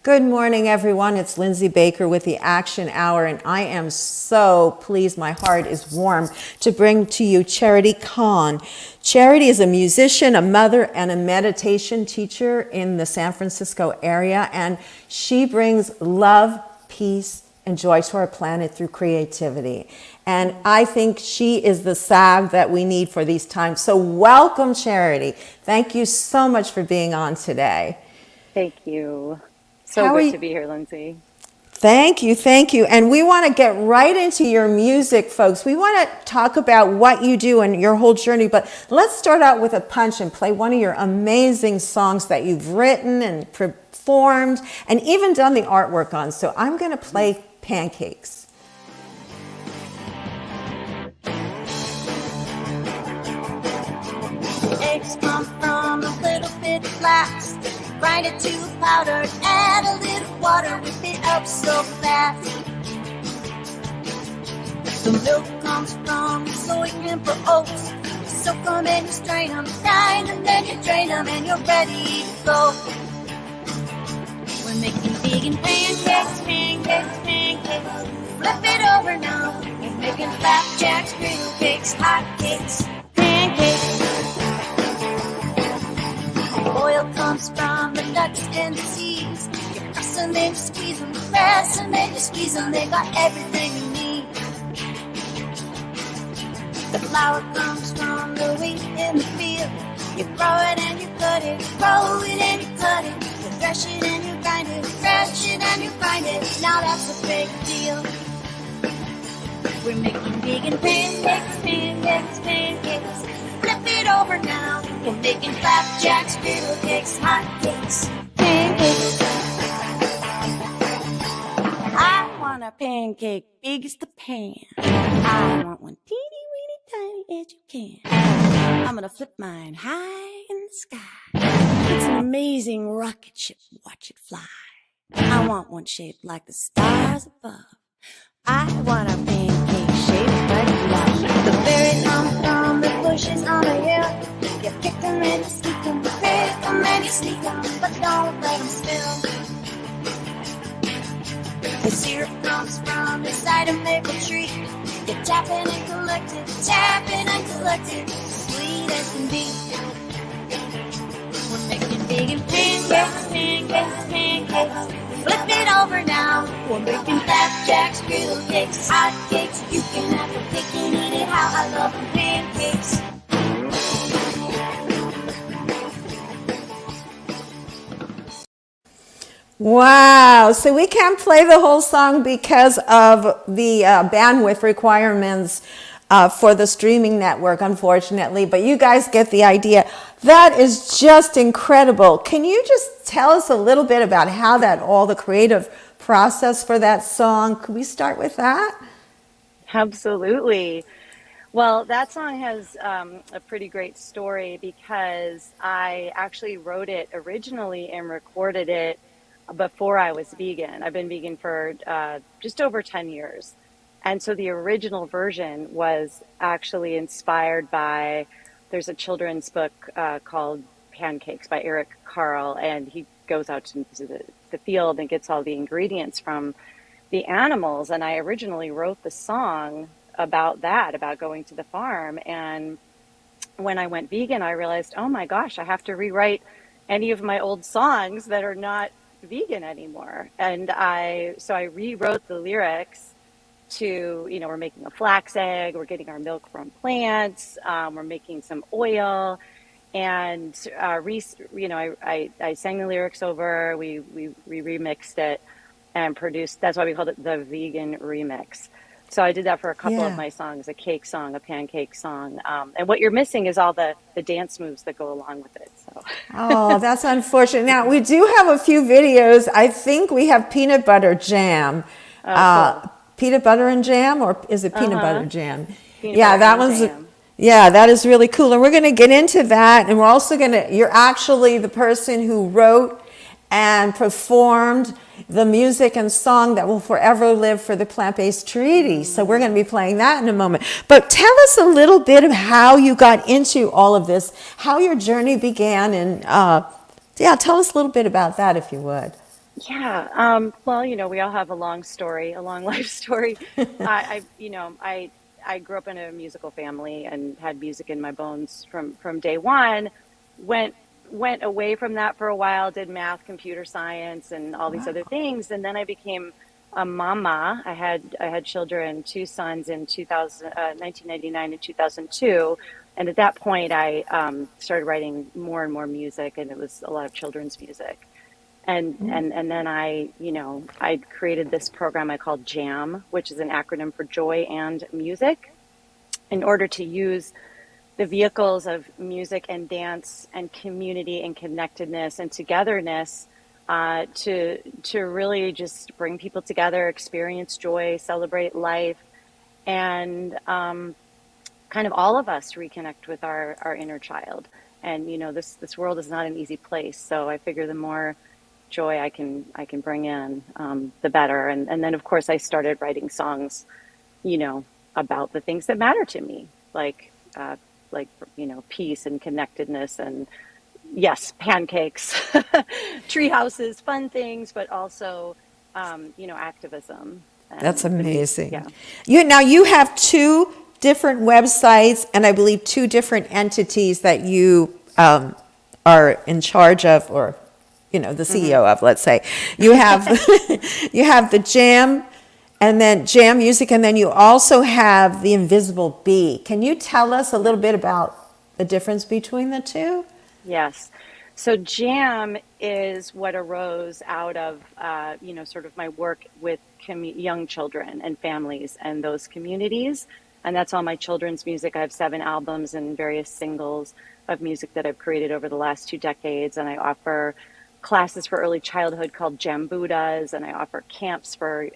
Good morning, everyone. It's Lindsay Baker with the Action Hour, and I am so pleased. My heart is warm to bring to you Charity Kahn. Charity is a musician, a mother, and a meditation teacher in the San Francisco area, and she brings love, peace, and joy to our planet through creativity. And I think she is the salve that we need for these times. So welcome, Charity. Thank you so much for being on today. Thank you. So good to be here, Lindsay. Thank you, thank you. And we want to get right into your music, folks. We want to talk about what you do and your whole journey, but let's start out with a punch and play one of your amazing songs that you've written and performed and even done the artwork on. So I'm going to play Pancakes. Eggs come from a little bit of flax. Grind it to a powder, add a little water, whip it up so fast. The milk comes from soy, hemp, or oats. You soak them and you strain them, grind them, then you drain them, and you're ready to go. We're making vegan pancakes, pancakes, pancakes. Flip it over now. We're making flapjacks, griddle cakes, hot cakes, pancakes. Oil comes from the nuts and the seeds. You press them, then you squeeze them, press them, then you squeeze them. They got everything you need. The flour comes from the wheat in the field. You grow it and you cut it, grow it and you cut it. You thresh it and you grind it, thresh it and you grind it. Now that's a big deal. We're making vegan pancakes, pancakes, pancakes. Flip it over now. We're making flapjacks, griddle cakes, hot cakes, pancakes. I want a pancake big as the pan. I want one teeny weeny tiny as you can. I'm gonna flip mine high in the sky. It's an amazing rocket ship. Watch it fly. I want one shaped like the stars above. I want a pancake shaped like love. The berries come from the bushes on the hill. You pick them and you sneak them, pick them and you sneak them, but don't let them spill. The syrup comes from inside a maple tree. You tap it and collect it, tap it and collect it, sweet as can be. We're making vegan pancakes, pancakes, pancakes. Flip it over now. We're making flapjacks, griddle cakes, hot cakes. You can have your cake and eat it how I love them pancakes. Wow. So we can't play the whole song because of the bandwidth requirements for the streaming network, unfortunately, but you guys get the idea. That is just incredible. Can you just tell us a little bit about how the creative process for that song? Could we start with that? Absolutely. Well, that song has a pretty great story because I actually wrote it originally and recorded it before I was vegan. I've been vegan for just over 10 years. And so the original version was actually inspired by, there's a children's book called Pancakes by Eric Carle, and he goes out to the field and gets all the ingredients from the animals. And I originally wrote the song about that, about going to the farm. And when I went vegan, I realized, oh my gosh, I have to rewrite any of my old songs that are not vegan anymore. And so I rewrote the lyrics to, we're making a flax egg, we're getting our milk from plants, we're making some oil, and I sang the lyrics over, we remixed it and produced, that's why we called it the vegan remix. So I did that for a couple of my songs, a cake song, a pancake song. And what you're missing is all the dance moves that go along with it. So. Oh, that's unfortunate. Now, we do have a few videos. I think we have peanut butter jam. Cool. Peanut butter and jam, or is it peanut butter jam? Peanut butter that and one's, jam. Yeah, that is really cool. And we're going to get into that. And we're also you're actually the person who wrote and performed the music and song that will forever live for the plant-based treaty. So we're going to be playing that in a moment. But tell us a little bit of how you got into all of this, how your journey began, and tell us a little bit about that if you would. Yeah. Well, we all have a long story, a long life story. I grew up in a musical family and had music in my bones from day one. Went went away from that for a while, did math, computer science, and all these other Wow. things, and then I became a mama. I had children, two sons in 1999 and 2002. And at that point, I started writing more and more music, and it was a lot of children's music. And then I created this program I called JAM, which is an acronym for Joy and Music, in order to use the vehicles of music and dance and community and connectedness and togetherness, to really just bring people together, experience joy, celebrate life, and kind of all of us reconnect with our inner child. And this world is not an easy place, so I figure the more joy I can bring in, the better. And then of course I started writing songs, you know, about the things that matter to me, like peace and connectedness, and yes, pancakes, tree houses, fun things, but also activism That's and amazing. yeah. You have two different websites and I believe two different entities that you are in charge of, or the Hmm. CEO of, let's say. You have you have the Jam, and then Jam Music, and then you also have the Invisible Bee. Can you tell us a little bit about the difference between the two? Yes. So Jam is what arose out of, sort of my work with young children and families and those communities. And that's all my children's music. I have 7 albums and various singles of music that I've created over the last 2 decades. And I offer classes for early childhood called Jam Buddhas, and I offer camps for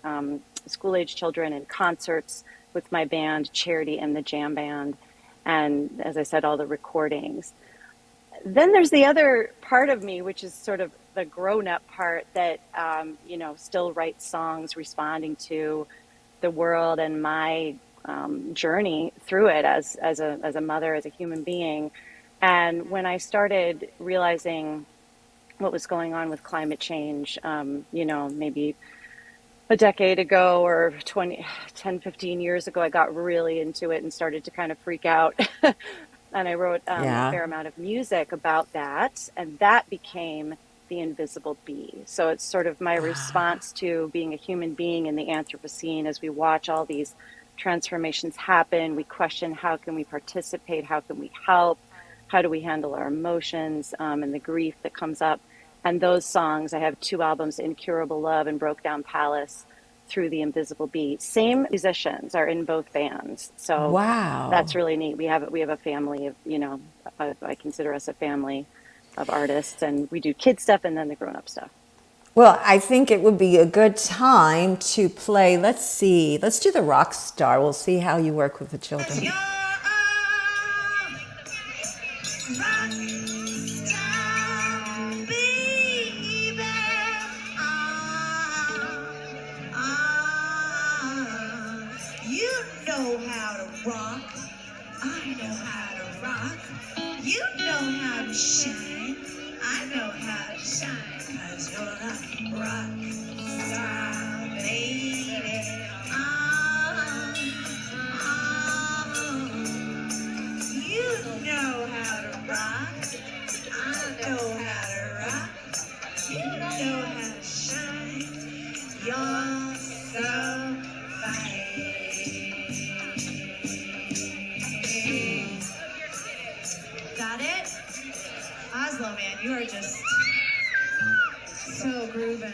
school age children and concerts with my band, Charity and the Jam Band. And as I said, all the recordings. Then there's the other part of me, which is sort of the grown-up part that still writes songs responding to the world and my journey through it as a mother, as a human being. And when I started realizing what was going on with climate change, maybe a decade ago or 10, 15 years ago, I got really into it and started to kind of freak out. And I wrote a Yeah. fair amount of music about that, and that became The Invisible Bee. So it's sort of my response to being a human being in the Anthropocene. As we watch all these transformations happen, we question, how can we participate? How can we help? How do we handle our emotions, and the grief that comes up? And those songs, I have 2 albums, Incurable Love and Broke Down Palace, through The Invisible Bee. Same musicians are in both bands. So that's Wow. really neat. We have a family of, I consider us a family of artists, and we do kid stuff and then the grown up stuff. Well, I think it would be a good time to play. Let's see. Let's do the rock star. We'll see how you work with the children. You know how to rock. I know how to rock. You know how to shine. I know how to shine. 'Cause you're a rock star, baby. Ah, ah. You know how to rock. I know how to rock. You know how to shine. You're so fine. Got it? Oslo, man, you are just so grooving.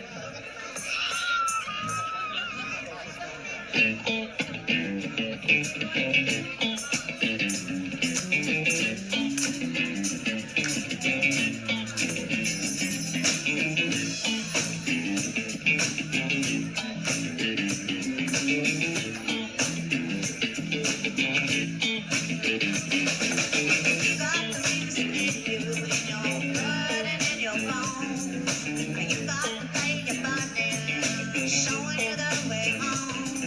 You got the music in you, in your blood and in your bones. You got the pain in your body, showing you the way home.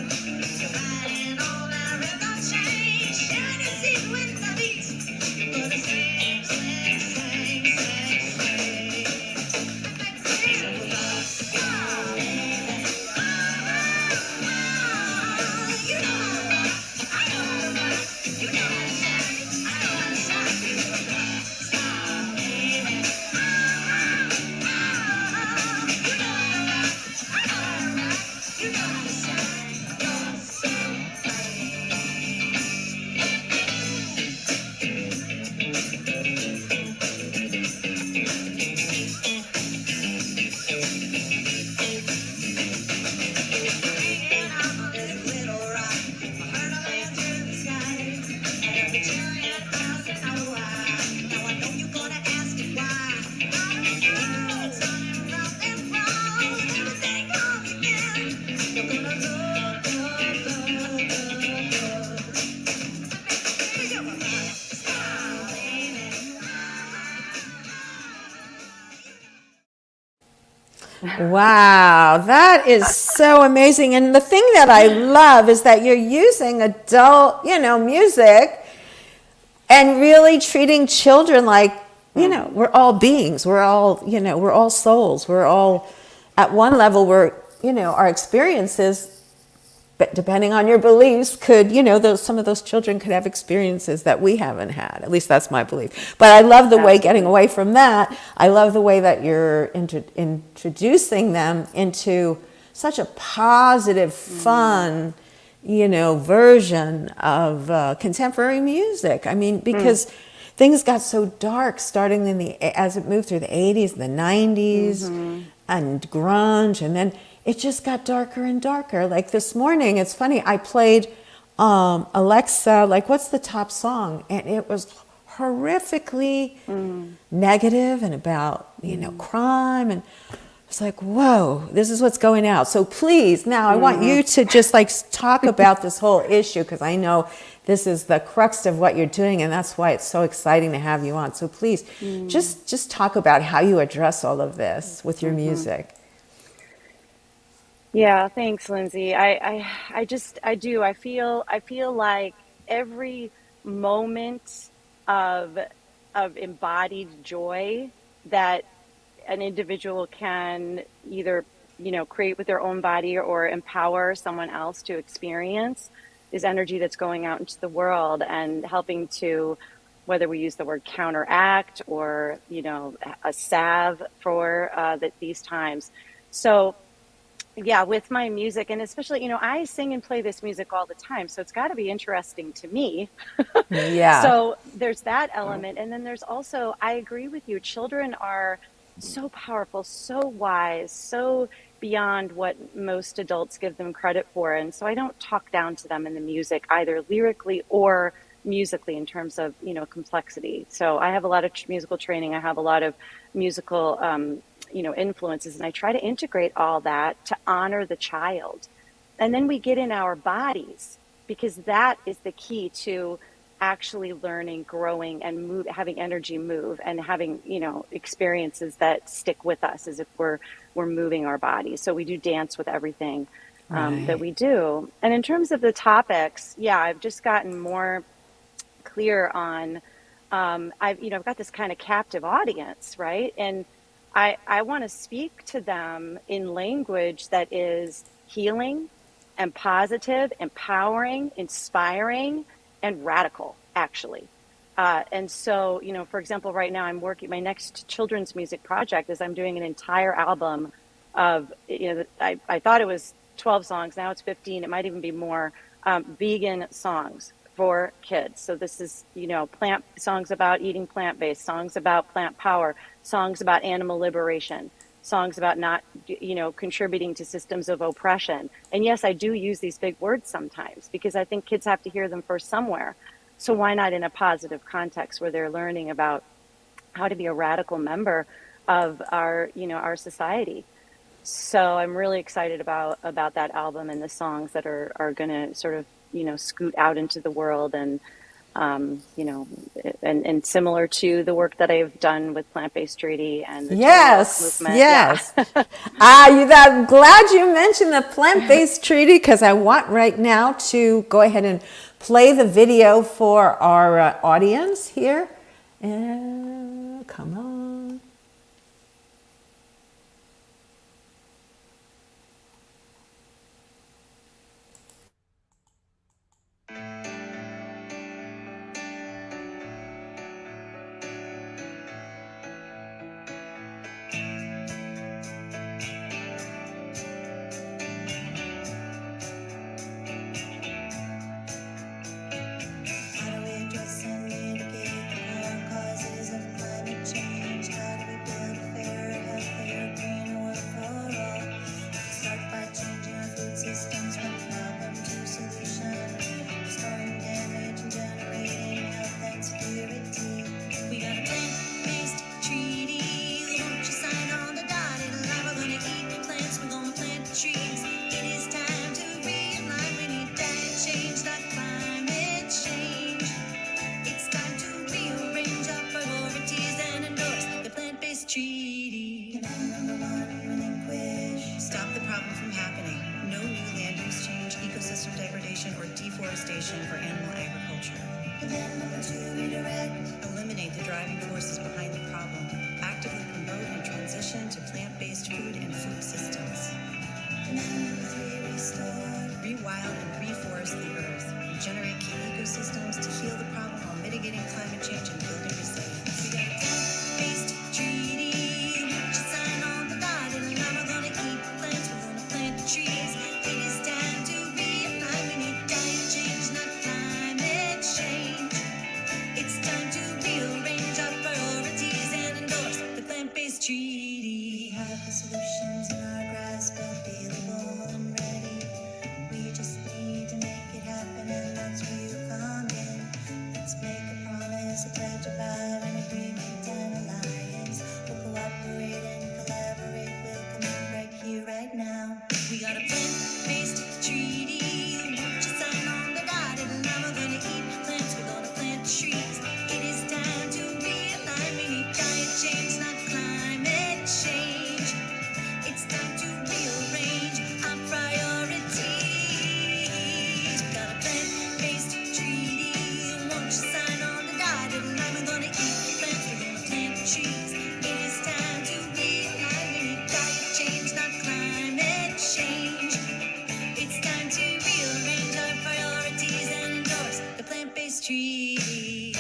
Wow, that is so amazing. And the thing that I love is that you're using adult, music and really treating children like, we're all beings. We're all, we're all souls. We're all, at one level, our experiences, but depending on your beliefs, could, some of those children could have experiences that we haven't had. At least that's my belief. But I love the way, getting away from that, I love the way that you're introducing them into such a positive, fun, version of contemporary music. I mean, because things got so dark starting as it moved through the 80s, the 90s, and grunge, and then it just got darker and darker. Like this morning, it's funny, I played Alexa, like, what's the top song? And it was horrifically negative and about, crime. And it's like, whoa, this is what's going out. So please, now I want you to just talk about this whole issue, because I know this is the crux of what you're doing, and that's why it's so exciting to have you on. So please, just talk about how you address all of this with your music. Yeah, thanks, Lindsay. I feel like every moment of embodied joy that an individual can either, create with their own body or empower someone else to experience is energy that's going out into the world and helping to, whether we use the word counteract or, a salve for these times. So yeah, with my music, and especially, I sing and play this music all the time, so it's got to be interesting to me. Yeah. So there's that element. And then there's also, I agree with you, children are so powerful, so wise, so beyond what most adults give them credit for. And so I don't talk down to them in the music, either lyrically or musically, in terms of, complexity. So I have a lot of musical training. I have a lot of musical, influences, and I try to integrate all that to honor the child. And then we get in our bodies, because that is the key to actually learning, growing, and having energy move, and having, experiences that stick with us as if we're moving our bodies. So we do dance with everything that we do. And in terms of the topics, yeah, I've just gotten more clear on, I've got this kind of captive audience, right? And I want to speak to them in language that is healing and positive, empowering, inspiring, and radical, actually. And so, for example, right now I'm working, my next children's music project is I'm doing an entire album of, I thought it was 12 songs, now it's 15, it might even be more, vegan songs for kids. So this is, plant songs about eating plant-based, songs about plant power, songs about animal liberation, songs about not, contributing to systems of oppression. And yes, I do use these big words sometimes because I think kids have to hear them first somewhere. So why not in a positive context where they're learning about how to be a radical member of our, our society. So I'm really excited about that album and the songs that are going to sort of, scoot out into the world, and and similar to the work that I've done with Plant-Based Treaty and the movement. Yes. Yeah. I'm glad you mentioned the plant-based treaty, because I want right now to go ahead and play the video for our audience here. Come on. How do we address and mitigate the core causes of climate change? devastation for animal agriculture. Eliminate the driving forces behind the problem. Actively promote and transition to plant-based food and food systems. Rewild and reforest the earth. Regenerate key ecosystems to heal the problem while mitigating climate change and building resilience. We got a plant-based treaty. Just sign on the dotted line. We're gonna eat plants. We're gonna plant trees. It is time to realign. We need diet change, not climate change. It's time to rearrange our priorities and endorse the plant-based treaty. We have the solutions in our grasp, available and ready. We just need to make it happen, and that's where you come in. Let's make a promise, a pledge, a vow, an agreement, an alliance. We'll cooperate and collaborate. We'll come in right here, right now. We got a plant-based treaty. Just sign on the dotted line. We're gonna eat plants. We're gonna plant trees. It is time to realign. We need diet change, not climate change. It's time to rearrange our priorities. We got a plant-based treaty. Won't you sign on the dotted line? We're gonna eat plants. We're gonna plant trees. It is time to realign. We need diet change, not climate change. It's time to rearrange our priorities and endorse the plant-based treaty.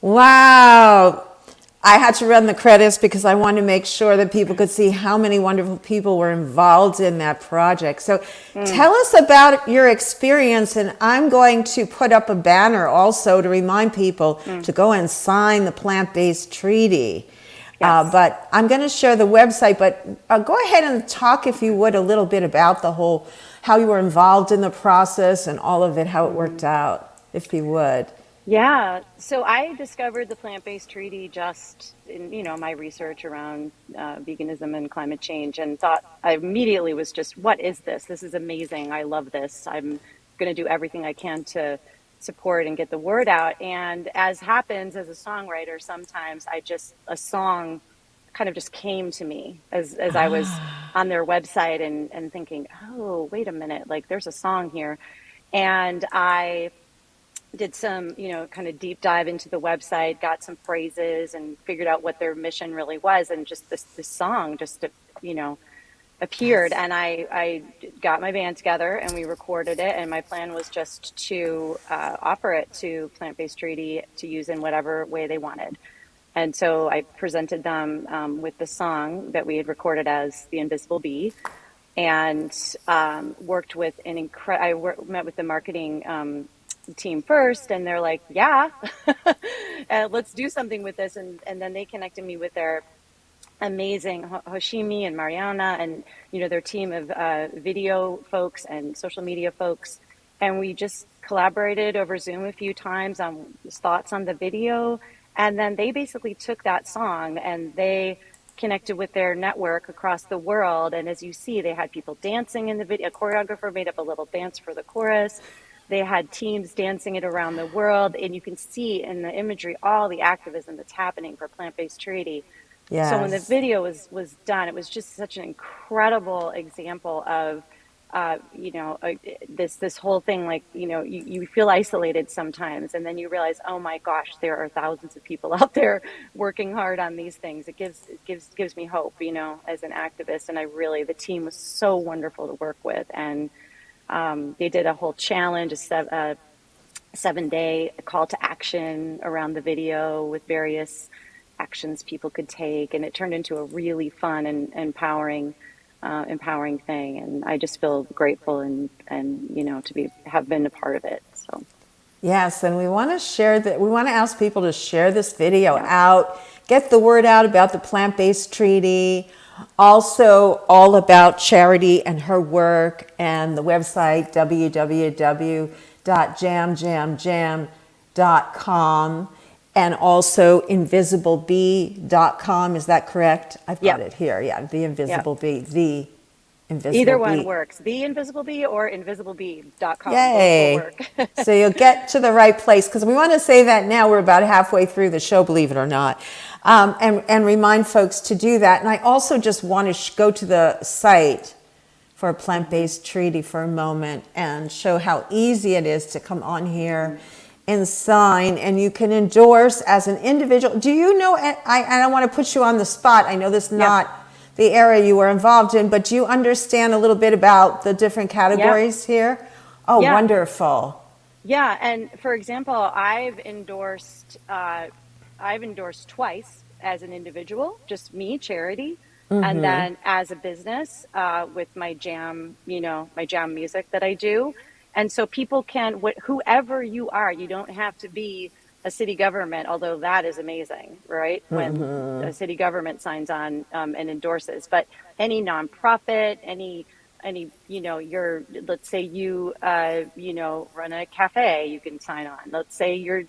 Wow. I had to run the credits because I wanted to make sure that people could see how many wonderful people were involved in that project. So tell us about your experience, and I'm going to put up a banner also to remind people to go and sign the plant-based treaty. Yes. But I'm going to share the website, but go ahead and talk, if you would, a little bit about the whole, how you were involved in the process and all of it, how it worked out, if you would. Yeah, so I discovered the plant-based treaty just in, my research around veganism and climate change, and thought I immediately was just, what is this? This is amazing. I love this. I'm going to do everything I can to support and get the word out. And as happens as a songwriter, sometimes a song kind of just came to me as I was on their website and thinking, oh, wait a minute, like there's a song here. And I did some, kind of deep dive into the website, got some phrases and figured out what their mission really was. And just this song just, appeared. And I got my band together and we recorded it. And my plan was just to offer it to Plant-Based Treaty to use in whatever way they wanted. And so I presented them with the song that we had recorded as The Invisible Bee, and worked with met with the marketing team first, and they're like, yeah, let's do something with this. And then they connected me with their amazing Hoshimi and Mariana and, their team of video folks and social media folks. And we just collaborated over Zoom a few times on thoughts on the video. And then they basically took that song and they connected with their network across the world. And as you see, they had people dancing in the video. A choreographer made up a little dance for the chorus. They had teams dancing it around the world. And you can see in the imagery all the activism that's happening for Plant-Based Treaty. Yes. So when the video was done, it was just such an incredible example of, this whole thing, like, you feel isolated sometimes, and then you realize, oh my gosh, there are thousands of people out there working hard on these things. It gives me hope, as an activist. And the team was so wonderful to work with. And they did a whole challenge, a 7-day call to action around the video with various actions people could take, and it turned into a really fun and empowering thing. And I just feel grateful and to have been a part of it. So yes, and we want to share that. We want to ask people to share this video out, get the word out about the plant-based treaty, also all about Charity and her work, and the website www.jamjamjam.com, and also invisiblebee.com. Is that correct? I've got Yep. it here. Yeah, the Yep. Invisible Bee, the Invisible Either one Bee. works. The Invisible Bee or invisiblebee.com. Both will Yay. work. So you'll get to the right place, because we want to say that now. We're about halfway through the show, believe it or not, and remind folks to do that. And I also just want to go to the site for a plant-based treaty for a moment and show how easy it is to come on here and sign, and you can endorse as an individual. Do you know, I don't want to put you on the spot. I know this is not the area you were involved in, but do you understand a little bit about the different categories here? Oh, Yeah. wonderful. Yeah, and for example, I've endorsed twice as an individual, just me, Charity, and then as a business with my jam, my jam music that I do. And so people can, whoever you are, you don't have to be a city government, although that is amazing, right? When a city government signs on and endorses, but any nonprofit, any let's say you run a cafe, you can sign on. Let's say you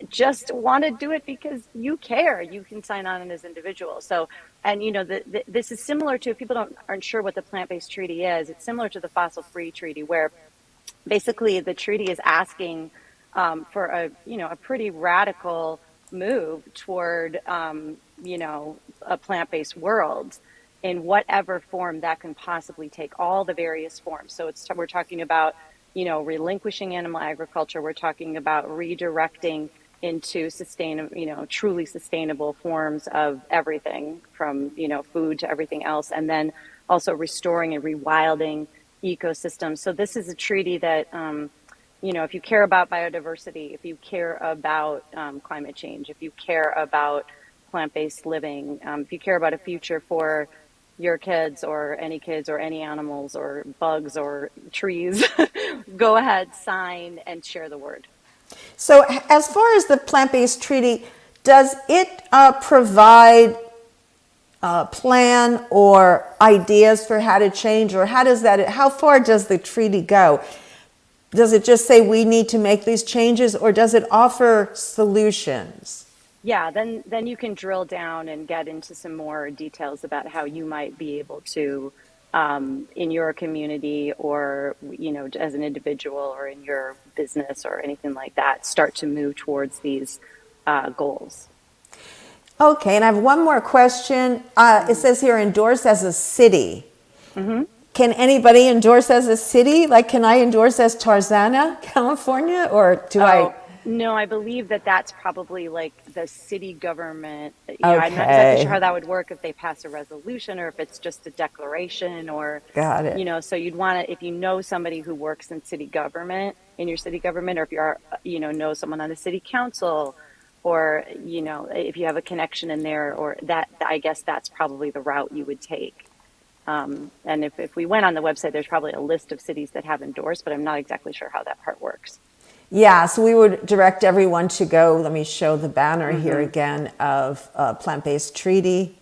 just want to do it because you care, you can sign on as individual. So, and this is similar to, if people aren't sure what the plant-based treaty is, it's similar to the fossil-free treaty, where basically the treaty is asking for a pretty radical move toward a plant-based world in whatever form that can possibly take, all the various forms. So we're talking about relinquishing animal agriculture. We're talking about redirecting into truly sustainable forms of everything from food to everything else, and then also restoring and rewilding ecosystems. So this is a treaty that if you care about biodiversity, if you care about climate change, if you care about plant-based living, if you care about a future for your kids or any animals or bugs or trees, go ahead, sign, and share the word. So as far as the plant-based treaty, does it provide a plan or ideas for how to change, or how far does the treaty go? Does it just say we need to make these changes, or does it offer solutions? Yeah, then you can drill down and get into some more details about how you might be able to, in your community, or as an individual, or in your business, or anything like that, start to move towards these goals. Okay, and I have one more question. It says here, endorse as a city. Mm-hmm. Can anybody endorse as a city? Like, can I endorse as Tarzana, California, or do I? No, I believe that's probably like the city government. I'm not exactly sure Okay, how that would work, if they pass a resolution or if it's just a declaration, or, got it. so you'd want to, if you know somebody who works in city government, in your city government, or if you are, know someone on the city council, or, if you have a connection in there, or that, I guess that's probably the route you would take. And if we went on the website, there's probably a list of cities that have endorsed, but I'm not exactly sure how that part works. Yeah, so we would direct everyone to go. Let me show the banner here Mm-hmm. again of plant-based treaty.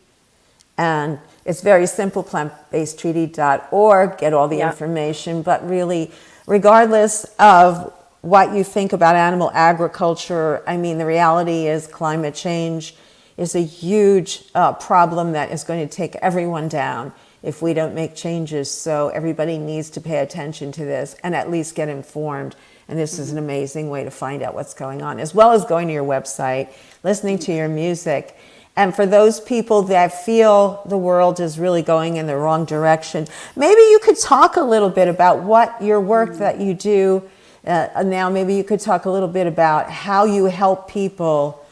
And it's very simple, plantbasedtreaty.org, get all the information. But really, regardless of what you think about animal agriculture, I mean, the reality is climate change is a huge problem that is going to take everyone down if we don't make changes. So everybody needs to pay attention to this and at least get informed. And this is an amazing way to find out what's going on, as well as going to your website, listening to your music. And for those people that feel the world is really going in the wrong direction, maybe you could talk a little bit about what your work that you do now. Maybe you could talk a little bit about how you help people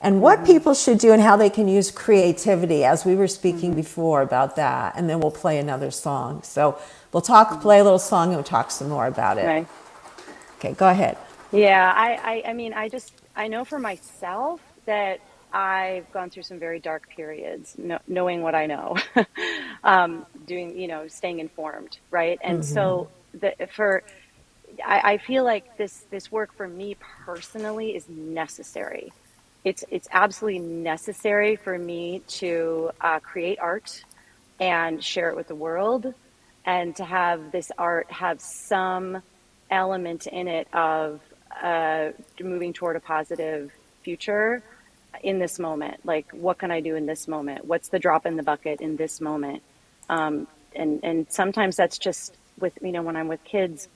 and what people should do and how they can use creativity, as we were speaking before about that. And then we'll play another song. So we'll play a little song, and we'll talk some more about it. Right. Okay, go ahead. Yeah, I mean, I know for myself that I've gone through some very dark periods, knowing what I know, staying informed, right? And so I feel like this work for me personally is necessary. it's absolutely necessary for me to create art and share it with the world, and to have this art have some element in it of moving toward a positive future in this moment. Like, what can I do in this moment? What's the drop in the bucket in this moment? And sometimes that's just with, when I'm with kids,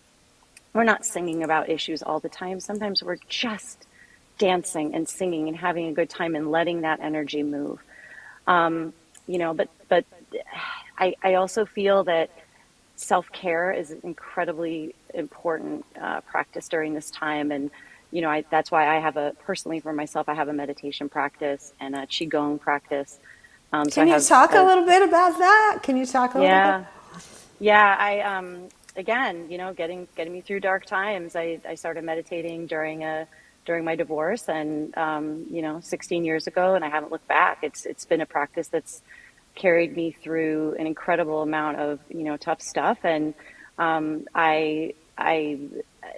we're not singing about issues all the time. Sometimes we're just dancing and singing and having a good time and letting that energy move. Um, but I also feel that self-care is an incredibly important practice during this time. And, that's why I have personally for myself, I have a meditation practice and a Qigong practice. So I Can you have, talk a little bit about that? Can you talk a little bit? yeah, yeah. Again, getting me through dark times. I started meditating during my divorce, and 16 years ago, and I haven't looked back. It's been a practice that's carried me through an incredible amount of tough stuff. And I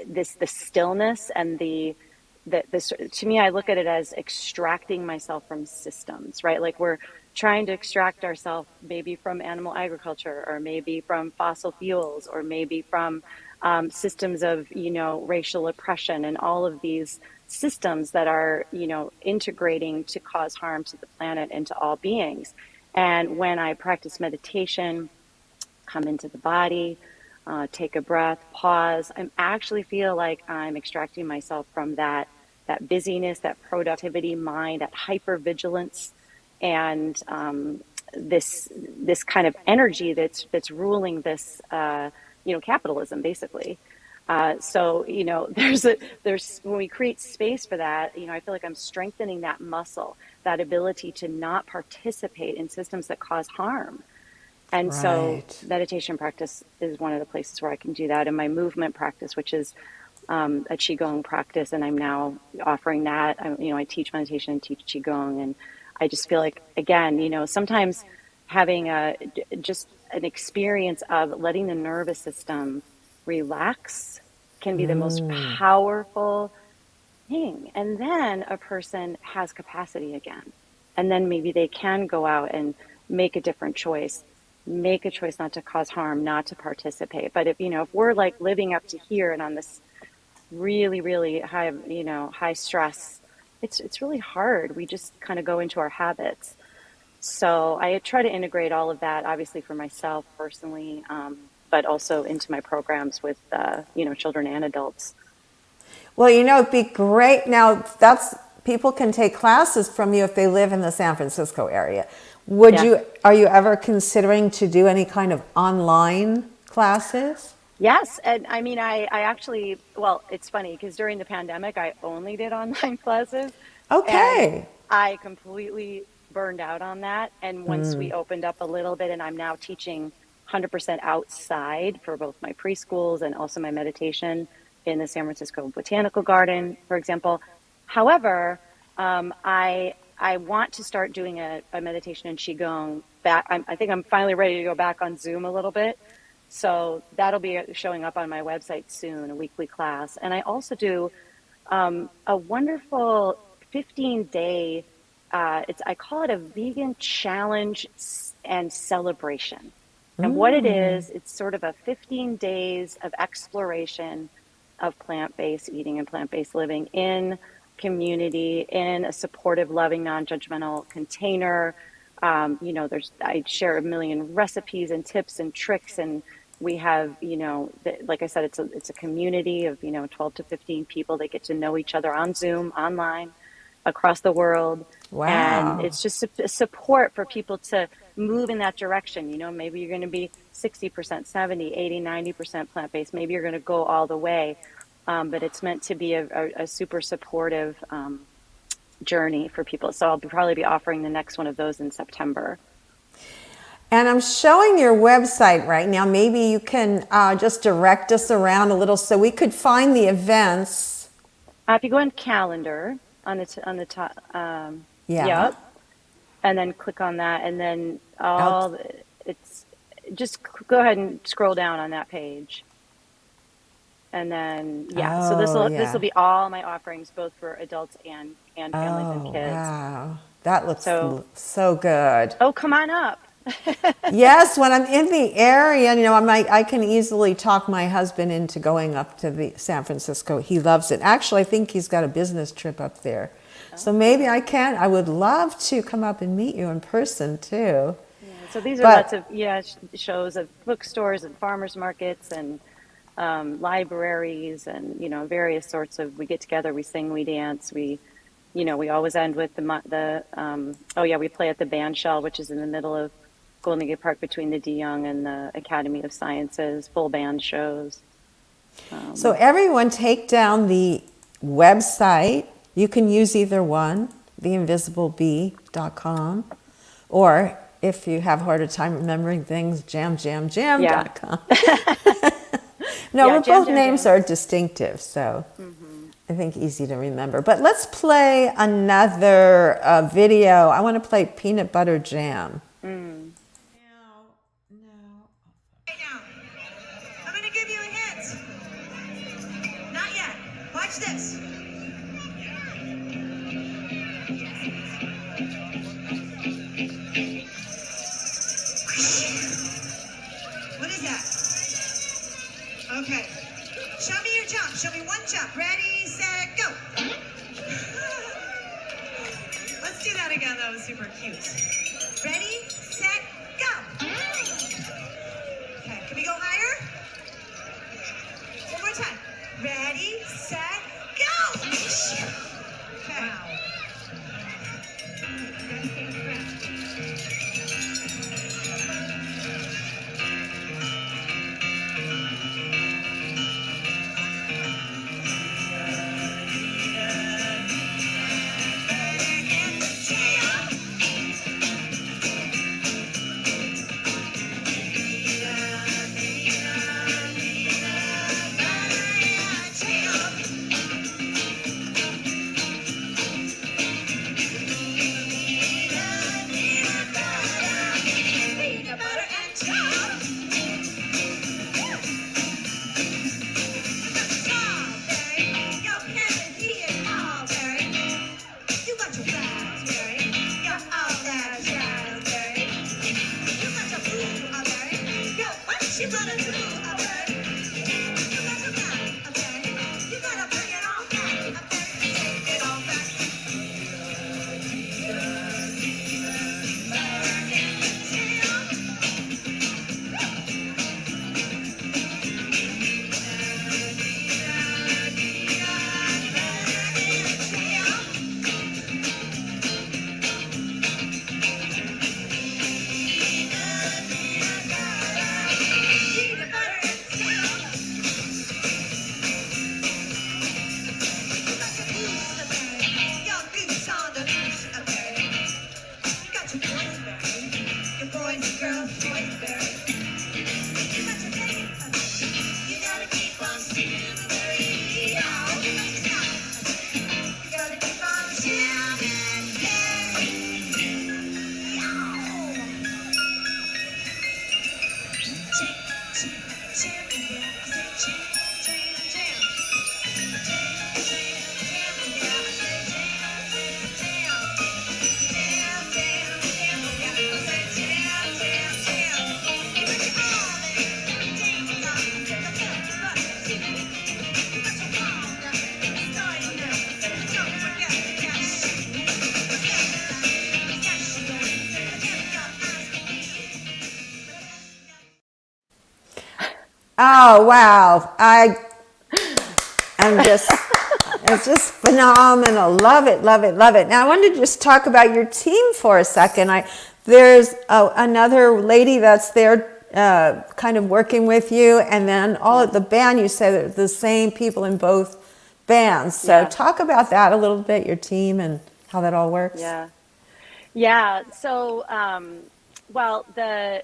this the stillness and this, to me, I look at it as extracting myself from systems, right? Like, we're trying to extract ourselves maybe from animal agriculture, or maybe from fossil fuels, or maybe from systems of racial oppression, and all of these systems that are integrating to cause harm to the planet and to all beings. And when I practice meditation, come into the body, take a breath, pause, I actually feel like I'm extracting myself from that busyness, that productivity mind, that hypervigilance, and this kind of energy that's ruling this capitalism, basically. So there's when we create space for that, I feel like I'm strengthening that muscle, that ability to not participate in systems that cause harm. And so Right. meditation practice is one of the places where I can do that. And my movement practice, which is a qigong practice, and I'm now offering that. I teach meditation and teach qigong, and I just feel like, again, sometimes having just an experience of letting the nervous system relax can be the most powerful thing. And then a person has capacity again. And then maybe they can go out and make a different choice, make a choice not to cause harm, not to participate. But if we're like living up to here and on this really, really high, high stress, it's really hard. We just kind of go into our habits. So I try to integrate all of that, obviously for myself personally, but also into my programs with, children and adults. Well, it'd be great. Now, that's people can take classes from you if they live in the San Francisco area. Yeah. Are you ever considering to do any kind of online classes? Yes. And I mean, I actually, well, it's funny because during the pandemic, I only did online classes, and Okay. I completely burned out on that. And once we opened up a little bit, and I'm now teaching 100% outside for both my preschools and also my meditation in the San Francisco Botanical Garden, for example. However, I want to start doing a meditation and qigong back. I think I'm finally ready to go back on Zoom a little bit. So that'll be showing up on my website soon, a weekly class. And I also do a wonderful 15-day, I call it a vegan challenge and celebration. And what it is, it's sort of a 15 days of exploration of plant-based eating and plant-based living in community, in a supportive, loving, non-judgmental container. I share a million recipes and tips and tricks, and we have, like I said, it's a community of 12 to 15 people that get to know each other on Zoom, online, across the world. And Wow. it's just a support for people to move in that direction. Maybe you're going to be 60%, 70, 80, 90% plant-based. Maybe you're going to go all the way. But it's meant to be a super supportive journey for people. So I'll probably be offering the next one of those in September. And I'm showing your website right now. Maybe you can just direct us around a little so we could find the events. If you go on calendar on the top, Yeah. yep, and then click on that, and then Out. it's just go ahead and scroll down on that page. And then so Oh, this will yeah. be all my offerings, both for adults and families and Oh, kids. wow. That looks So, so good. oh, come on up. Yes, when I'm in the area, I can easily talk my husband into going up to the San Francisco. He loves it. Actually, I think he's got a business trip up there. So maybe I Oh. can. I would love to come up and meet you in person too. Yeah, so these are lots of But shows of bookstores and farmers markets and libraries and various sorts of. We get together, we sing, we dance, we always end with we play at the band shell, which is in the middle of Golden Gate Park between the De Young and the Academy of Sciences. Full band shows. so Um, everyone take down the website. You can use either one, theinvisiblebee.com, or if you have a harder time remembering things, yeah, jamjamjam.com. No, yeah, but jam, both jam, names jam. are distinctive, so Hmm. I think easy to remember. But let's play another video. I want to play Peanut Butter Jam. Mm. Right now, I'm going to give you a hint. Not yet. Watch this. What is that? Okay. Show me your jump. Show me one jump. Ready, set, go. Let's do that again. That was super cute. Ready, set, go. Okay. Can we go higher? One more time. Ready, set, go. Okay. Peanut butter and jam. Strawberry, your candy and mulberry. You got your raspberry, you're all that raspberry. You got your blueberry, you're what you gonna do, berry. You got your blackberry, you gotta bring it all back, take it all back. Peanut butter and jam. You got your gooseberry, your goose on the gooseberry. You got your boysenberry, your boys and girls boysenberry. You got your baby, you gotta keep on singing the berry. You got your sky, you gotta keep on jamming, Oh, wow. It's just phenomenal. Love it, love it, love it. Now I wanted to just talk about your team for a second. There's another lady that's there kind of working with you, and then all of the band, you say that the same people in both bands. So Yeah, talk about that a little bit, your team and how that all works. yeah, yeah. So, well, the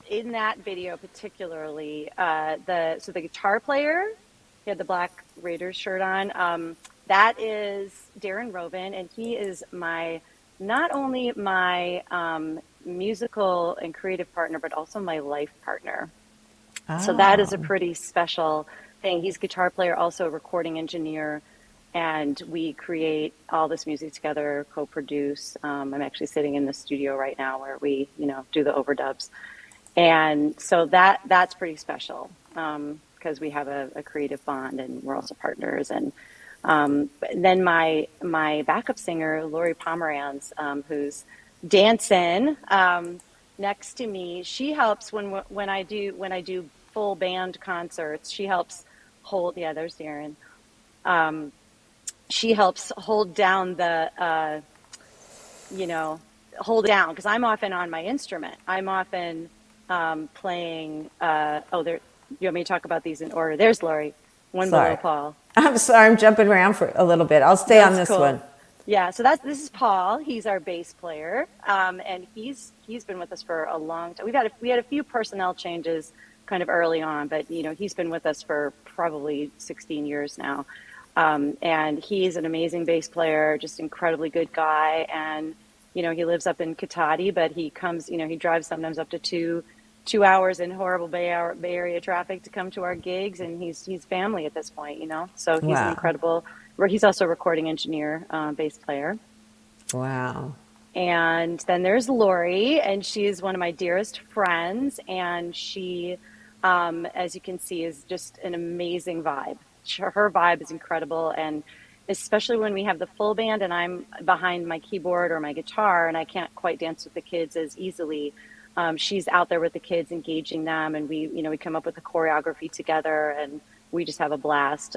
in that video particularly, the guitar player, he had the Black Raiders shirt on. That is Darren Robin, and he is not only my musical and creative partner, but also my life partner. So that is a Oh, pretty special thing. He's a guitar player, also a recording engineer, and we create all this music together, co-produce. I'm actually sitting in the studio right now where we, do the overdubs, and so that's pretty special because we have a creative bond, and we're also partners. And then my backup singer, Lori Pomeranz, who's dancing next to me, she helps when I do full band concerts. She helps hold. Yeah, there's Darren. Um, she helps hold down the you know hold it down because I'm often on my instrument. I'm often playing. Oh, there. You want me to talk about these in order? There's Lori, one below Sorry. Paul. I'm sorry, I'm jumping around for a little bit. I'll stay on That's this cool. one. Yeah, so this is Paul. He's our bass player, and he's been with us for a long time. We had a few personnel changes kind of early on, but he's been with us for probably 16 years now. And he's an amazing bass player, just incredibly good guy. And he lives up in Katati, but he comes. He drives sometimes up to two hours in horrible Bay Area traffic to come to our gigs, and he's family at this point. So he's an Wow. incredible. He's also a recording engineer, bass player. Wow. And then there's Lori, and she is one of my dearest friends, and she, as you can see, is just an amazing vibe. Her vibe is incredible, and especially when we have the full band and I'm behind my keyboard or my guitar and I can't quite dance with the kids as easily. She's out there with the kids, engaging them, and we come up with the choreography together, and we just have a blast.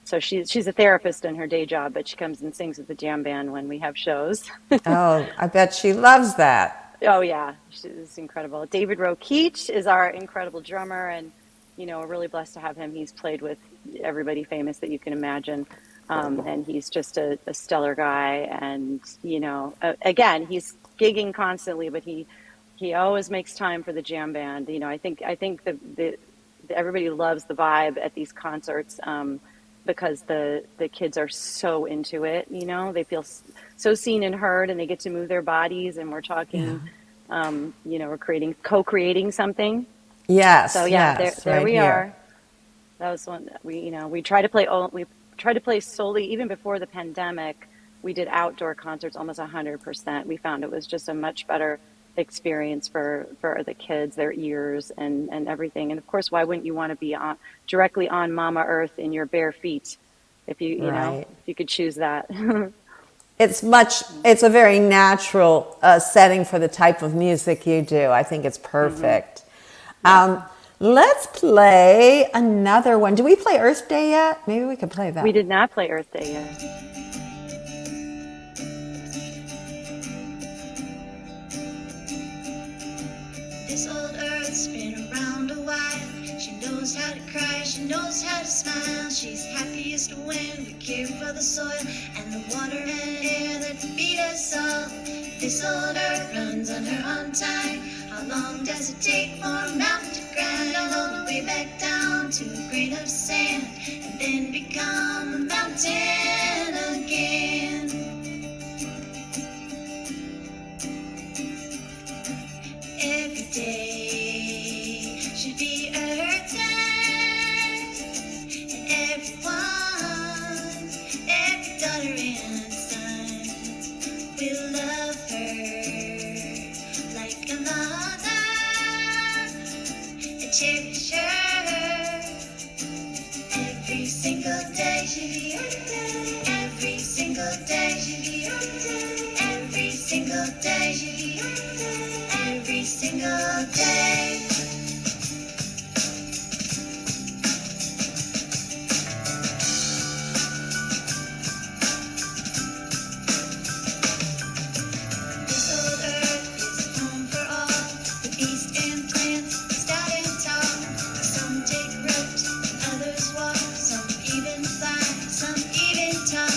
So she's a therapist in her day job, but she comes and sings with the jam band when we have shows. Oh, I bet she loves that. Oh yeah, she's incredible. David Rokeach is our incredible drummer, and we're really blessed to have him. He's played with everybody famous that you can imagine, and he's just a stellar guy. And again, he's gigging constantly, but he always makes time for the jam band. I think the everybody loves the vibe at these concerts. Because the kids are so into it, they feel so seen and heard, and they get to move their bodies, and we're talking, we're co-creating something. Yes, So yeah, yes, there right we here. are. That was one we try to play. We tried to play solely even before the pandemic. We did outdoor concerts almost 100%. We found it was just a much better experience for the kids, their ears and everything. And of course, why wouldn't you want to be directly on Mama Earth in your bare feet if Right. if you could choose that. It's a very natural setting for the type of music you do. I think it's perfect. Yeah. Let's play another one. Do we play Earth Day yet? Maybe we could play We that. did not play Earth Day yet. This old earth's been around a while. She knows how to cry, she knows how to smile. She's happiest when we care for the soil and the water and air that feed us all. This old earth runs on her own time. How long does it take for a mountain to grind all the way back down to a grain of sand and then become a mountain again? Every day should be Earth Day, and everyone, every daughter and son will love her like a mother and cherish her. Every single day should be Earth Day. Every single day should be Earth Day. Every single day should be Earth Day. Every single day. This old earth is home for all the beasts and plants, stout and tall. Some take root, others walk, some even fly, some even talk.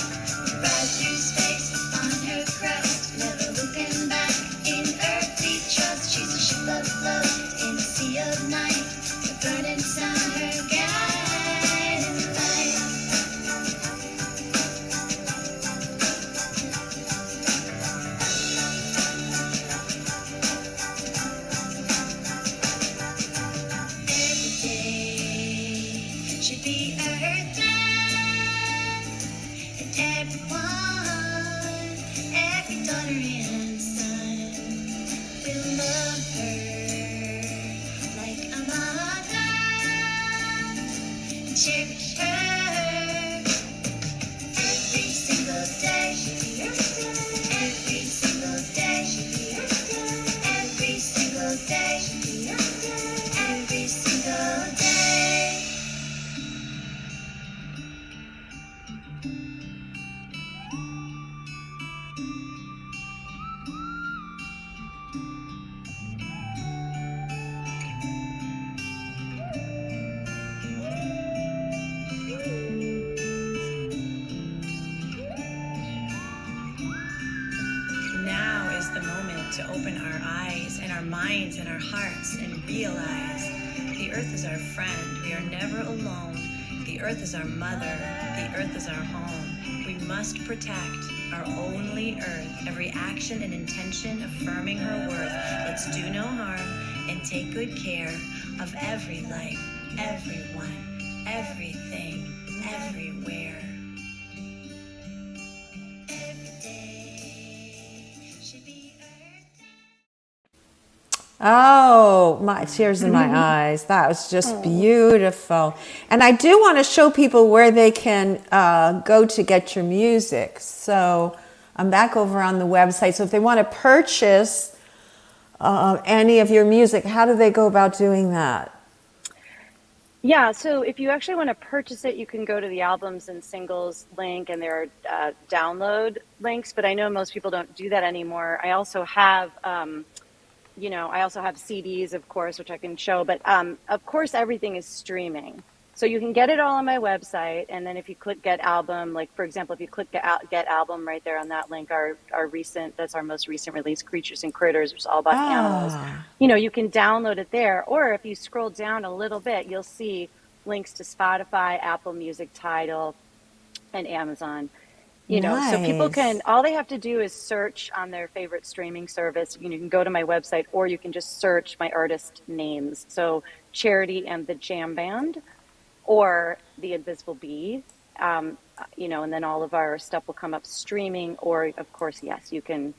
Ride through space on her crest, never looking back in earthly trust. She's a ship of love in Everyone, every daughter and son will love her like a mother and cherish her every single day. Every single day. Every single day. Every single day. Now is the moment to open our eyes and our minds and our hearts and realize the earth is our friend. We are never alone. The earth is our mother. The earth is our home. We must protect our only earth. Every action and intention affirming her worth. Let's do no harm and take good care of every life, everyone, everything, everywhere. Every day should be Earth. Oh, my tears in my eyes. That was just beautiful. And I do want to show people where they can go to get your music. So I'm back over on the website. So if they want to purchase any of your music, how do they go about doing that? Yeah, so if you actually want to purchase it, you can go to the albums and singles link, and there are download links. But I know most people don't do that anymore. I also have, I also have CDs, of course, which I can show. But of course, everything is streaming, so you can get it all on my website. And then if you click Get Album, like for example, if you click Get Album right there on that link, that's our most recent release, Creatures and Critters, which is all about animals. You can download it there. Or if you scroll down a little bit, you'll see links to Spotify, Apple Music, Tidal, and Amazon. So people can, all they have to do is search on their favorite streaming service. You can go to my website, or you can just search my artist names. So Charity and the Jam Band, or The Invisible Bee, and then all of our stuff will come up streaming. Or of course, yes, you can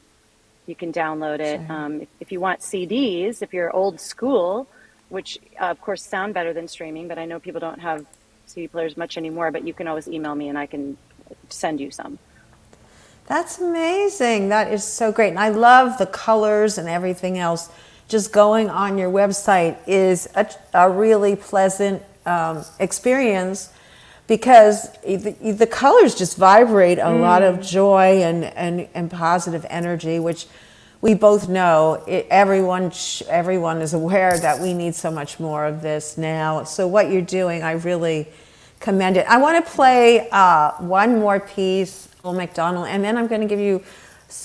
download it. Sure. If you want CDs, if you're old school, which of course sound better than streaming, but I know people don't have CD players much anymore, but you can always email me and I can send you some. That's amazing. That is so great. And I love the colors and everything else. Just going on your website is a really pleasant experience, because the colors just vibrate a lot of joy and positive energy, which we both know. Everyone is aware that we need so much more of this now. So what you're doing, I really commend it. I want to play one more piece, Old MacDonald, and then I'm going to give you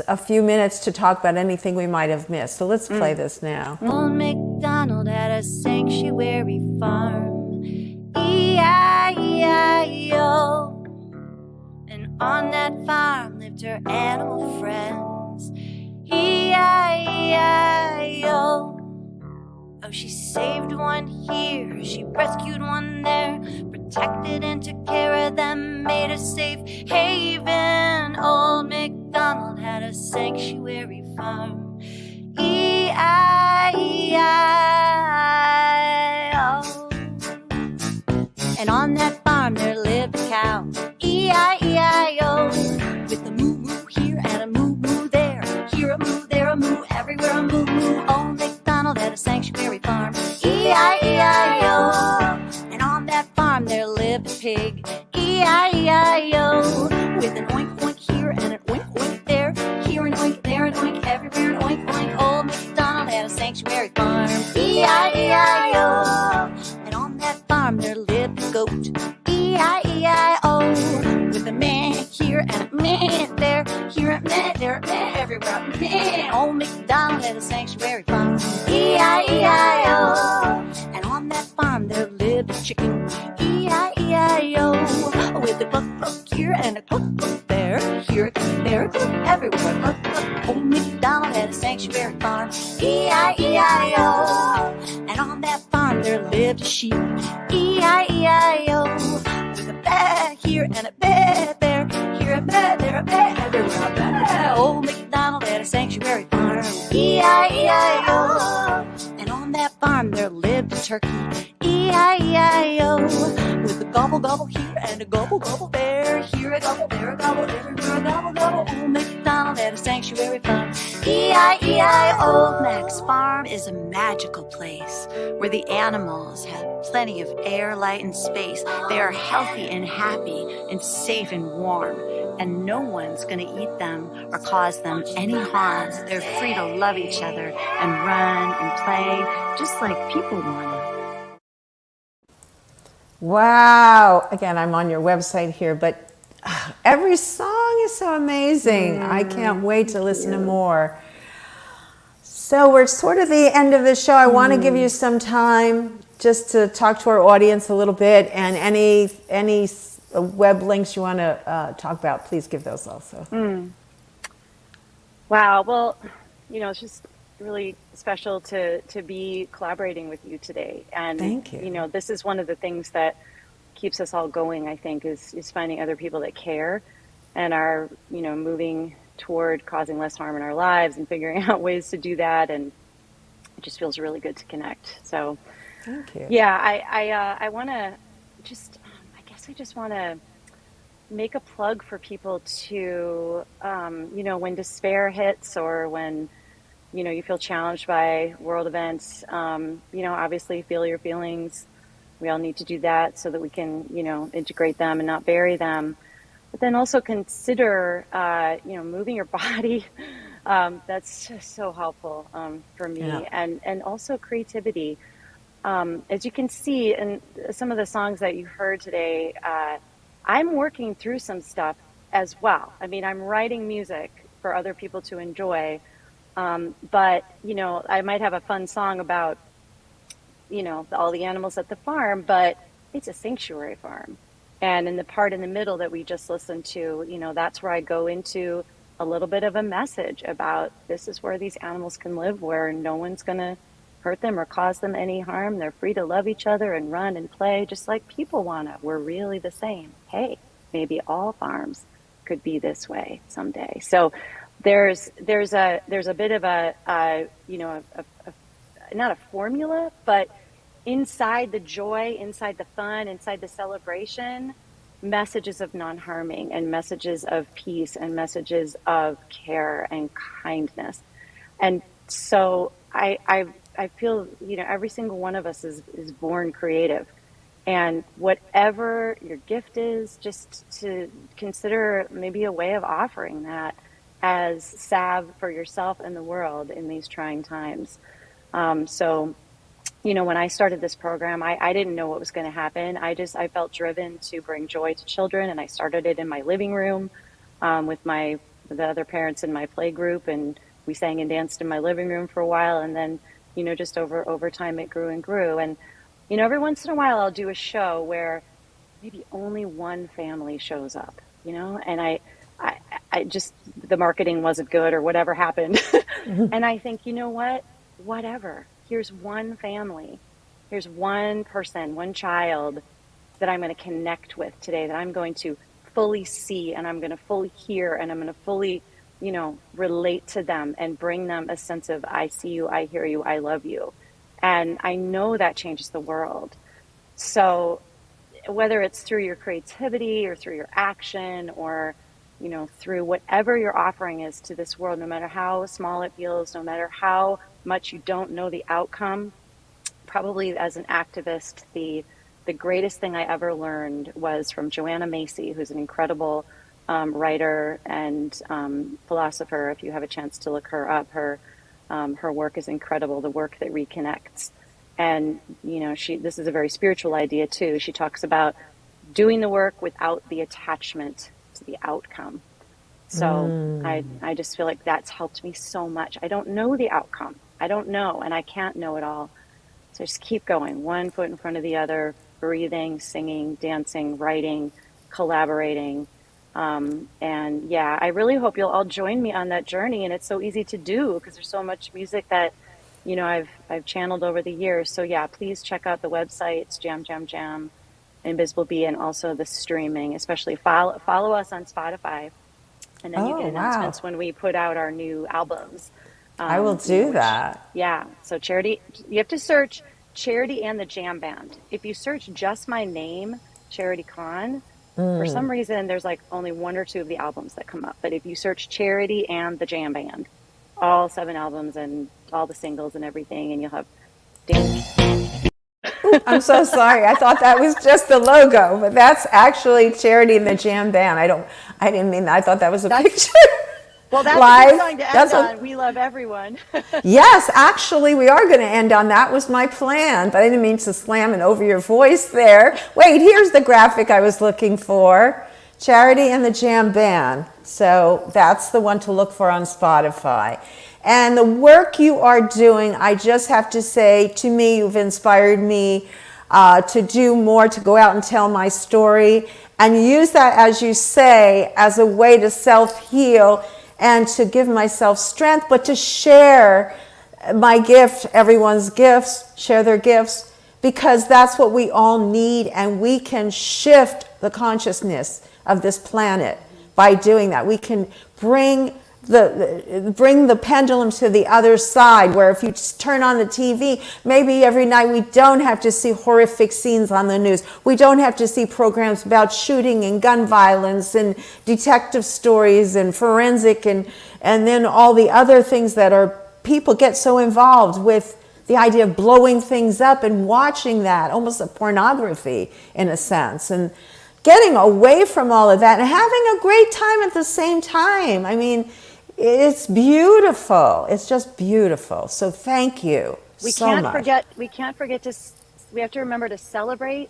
a few minutes to talk about anything we might have missed. So let's play this now. Old MacDonald had a sanctuary farm, E-I-E-I-O. And on that farm lived her animal friends, E-I-E-I-O. Oh, she saved one here, she rescued one there, protected and took care of them, made a safe haven. Old MacDonald had a sanctuary farm, E-I-E-I-O. And on that farm there lived a cow, E-I-E-I-O, with a moo-moo here and a moo-moo there, here a moo, there a moo, everywhere a moo-moo. Old MacDonald had a sanctuary farm, E-I-E-I-O. And on that farm there lived a pig, E-I-E-I-O, with an oink-oink here and an oink-oink there, here an oink, there an oink, everywhere an oink-oink. Old MacDonald had a sanctuary farm, E-I-E-I-O. And on that farm there lived a goat, E-I-E-I-O, with a meh here and a meh there, here a meh, there a meh, everywhere a meh. Old MacDonald had a sanctuary farm, E-I-E-I-O. And on that farm there lived a chicken, E-I-E-I-O, with a cluck here and a cluck there, here a cluck, there a cluck, everywhere a cluck, cluck. Old MacDonald had a sanctuary farm, E-I-E-I-O. And on that farm there lived a sheep, E-I-E-I-O, with a baa here and a baa there, here a turkey. E-I-E-I-O. With a gobble gobble here and a gobble gobble there. Here a gobble, there a gobble, everywhere a gobble gobble. Old MacDonald had a sanctuary farm. E-I-E-I-O. Mac's farm is a magical place where the animals have plenty of air, light, and space. They are healthy and happy and safe and warm. And no one's going to eat them or cause them any harm. They're free to love each other and run and play just like people want to. Wow. Again, I'm on your website here, but every song is so amazing. I can't wait to listen to more. So we're sort of the end of the show. I want to give you some time just to talk to our audience a little bit, and any web links you want to talk about, please give those also. Wow. Well, it's just really special to be collaborating with you today. And, Thank you. This is one of the things that keeps us all going, I think, is finding other people that care and are, moving toward causing less harm in our lives and figuring out ways to do that. And it just feels really good to connect. So, Thank you. yeah, I want to I just want to make a plug for people to, when despair hits or when, you feel challenged by world events, obviously feel your feelings. We all need to do that so that we can, integrate them and not bury them. But then also consider, moving your body. That's just so helpful for me. Yeah. And also creativity. As you can see in some of the songs that you heard today, I'm working through some stuff as well. I mean, I'm writing music for other people to enjoy. But, I might have a fun song about, all the animals at the farm, but it's a sanctuary farm. And in the part in the middle that we just listened to, that's where I go into a little bit of a message about this is where these animals can live, where no one's going to hurt them or cause them any harm. They're free to love each other and run and play just like people want to. We're really the same. Hey, maybe all farms could be this way someday. So there's a bit of a not a formula, but inside the joy, inside the fun, inside the celebration, messages of non-harming and messages of peace and messages of care and kindness. And so I feel, every single one of us is born creative. And whatever your gift is, just to consider maybe a way of offering that as salve for yourself and the world in these trying times. So, when I started this program, I didn't know what was going to happen. I felt driven to bring joy to children, and I started it in my living room with the other parents in my play group, and we sang and danced in my living room for a while, and then, just over time it grew and grew. And, every once in a while I'll do a show where maybe only one family shows up, and I just, the marketing wasn't good or whatever happened. And I think, whatever, here's one family, here's one person, one child that I'm going to connect with today, that I'm going to fully see, and I'm going to fully hear, and I'm going to fully, relate to them and bring them a sense of, I see you, I hear you, I love you. And I know that changes the world. So whether it's through your creativity or through your action or, through whatever your offering is to this world, no matter how small it feels, no matter how much you don't know the outcome, probably as an activist, the greatest thing I ever learned was from Joanna Macy, who's an incredible writer and philosopher. If you have a chance to look her up, her work is incredible, the work that reconnects. And, this is a very spiritual idea too. She talks about doing the work without the attachment to the outcome. So I just feel like that's helped me so much. I don't know the outcome. I don't know, and I can't know it all. So just keep going, one foot in front of the other, breathing, singing, dancing, writing, collaborating. And yeah, I really hope you'll all join me on that journey. And it's so easy to do because there's so much music that, I've channeled over the years. So yeah, please check out the website. It's Jam Jam Jam, Invisible Bee, and also the streaming. Especially follow us on Spotify, and then you get announcements when we put out our new albums. I will do that. Yeah. So Charity, you have to search Charity and the Jam Band. If you search just my name, Charity Kahn, for some reason there's like only one or two of the albums that come up. But if you search Charity and the Jam Band, all 7 albums and all the singles and everything, and you'll have dance. I'm so sorry. I thought that was just the logo, but that's actually Charity and the Jam Band. I didn't mean that. I thought that was a picture. Well, that's Live. a good song to end on. We love everyone. Yes, actually, we are going to end on that. Was my plan, but I didn't mean to slam it over your voice there. Wait, here's the graphic I was looking for. Charity and the Jam Band. So that's the one to look for on Spotify. And the work you are doing, I just have to say, to me, you've inspired me to do more, to go out and tell my story, and use that, as you say, as a way to self-heal and to give myself strength, but to share my gift, everyone's gifts, share their gifts, because that's what we all need, and we can shift the consciousness of this planet by doing that. We can bring the pendulum to the other side, where if you turn on the TV, maybe every night we don't have to see horrific scenes on the news. We don't have to see programs about shooting and gun violence and detective stories and forensic and then all the other things that are, people get so involved with the idea of blowing things up and watching that, almost a pornography in a sense, and getting away from all of that and having a great time at the same time. I mean, it's beautiful. It's just beautiful. So thank you so much. We can't forget to, we have to remember to celebrate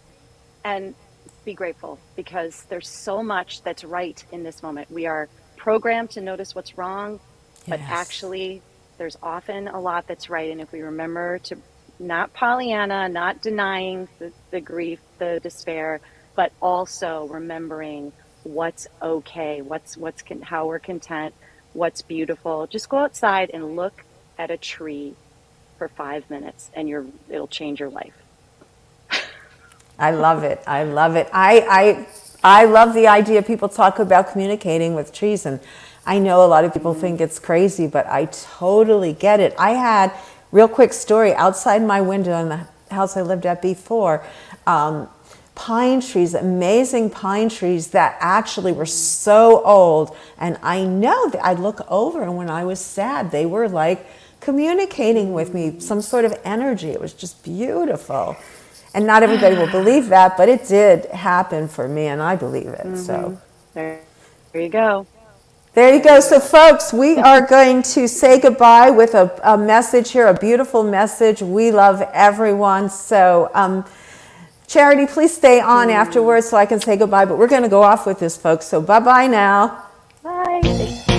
and be grateful, because there's so much that's right in this moment. We are programmed to notice what's wrong, but actually there's often a lot that's right. And if we remember to not Pollyanna, not denying the grief, the despair, but also remembering what's okay, how we're content, what's beautiful. Just go outside and look at a tree for 5 minutes, and it'll change your life. I love it. I love it. I love the idea people talk about communicating with trees, and I know a lot of people think it's crazy, but I totally get it. I had, real quick story, outside my window in the house I lived at before, pine trees, amazing pine trees that actually were so old. And I know that I'd look over, and when I was sad, they were like communicating with me, some sort of energy. It was just beautiful. And not everybody will believe that, but it did happen for me, and I believe it. So there you go. There you go. So folks, we are going to say goodbye with a message here, a beautiful message. We love everyone. So Charity, please stay on afterwards so I can say goodbye, but we're going to go off with this, folks. So bye-bye now. Bye.